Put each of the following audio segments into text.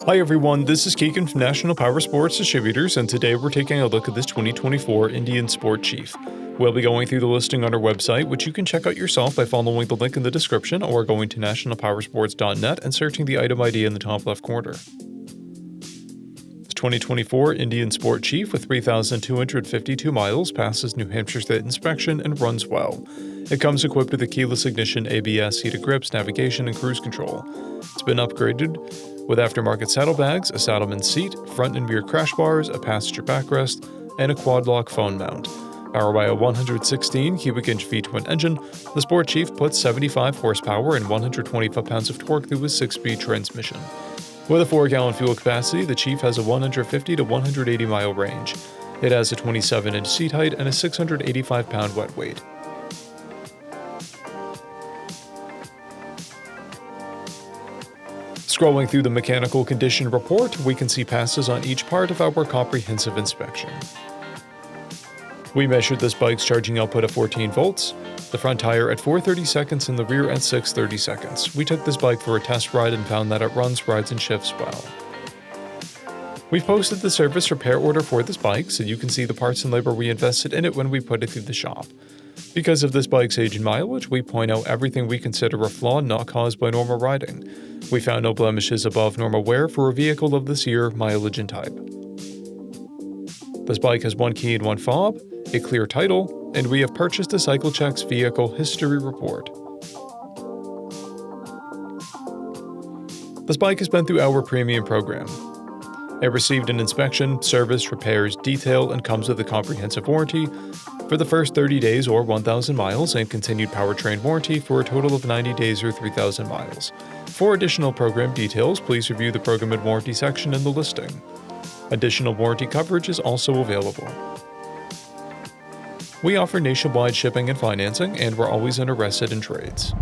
Hi everyone, this is Keegan from National Powersports Distributors, and today we're taking a look at this 2024 Indian Sport Chief. We'll be going through the listing on our website, which you can check out yourself by following the link in the description or going to nationalpowersports.net and searching the item ID in the top left corner. The 2024 Indian Sport Chief with 3,252 miles passes New Hampshire State inspection and runs well. It comes equipped with a keyless ignition, ABS, heated grips, navigation, and cruise control. It's been upgraded with aftermarket saddlebags, a saddleman seat, front and rear crash bars, a passenger backrest, and a quad-lock phone mount. Powered by a 116 cubic inch V-twin engine, the Sport Chief puts 75 horsepower and 120 foot-pounds of torque through a 6-speed transmission. With a 4-gallon fuel capacity, the Chief has a 150 to 180 mile range. It has a 27-inch seat height and a 685-pound wet weight. Scrolling through the mechanical condition report, we can see passes on each part of our comprehensive inspection. We measured this bike's charging output at 14 volts, the front tire at 430 seconds and the rear at 630 seconds. We took this bike for a test ride and found that it runs, rides, and shifts well. We've posted the service repair order for this bike so you can see the parts and labor we invested in it when we put it through the shop. Because of this bike's age and mileage, we point out everything we consider a flaw not caused by normal riding. We found no blemishes above normal wear for a vehicle of this year, mileage, and type. This bike has one key and one fob, a clear title, and we have purchased a CycleCheck's vehicle history report. This bike has been through our premium program. It received an inspection, service, repairs, detail, and comes with a comprehensive warranty for the first 30 days or 1,000 miles and continued powertrain warranty for a total of 90 days or 3,000 miles. For additional program details, please review the program and warranty section in the listing. Additional warranty coverage is also available. We offer nationwide shipping and financing, and we're always interested in trades.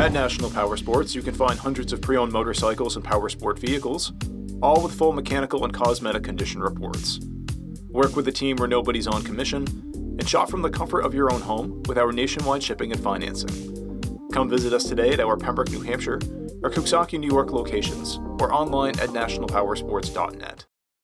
At National Powersports, you can find hundreds of pre-owned motorcycles and powersport vehicles, all with full mechanical and cosmetic condition reports. Work with a team where nobody's on commission, and shop from the comfort of your own home with our nationwide shipping and financing. Come visit us today at our Pembroke, New Hampshire, or Coxsackie, New York locations, or online at nationalpowersports.net.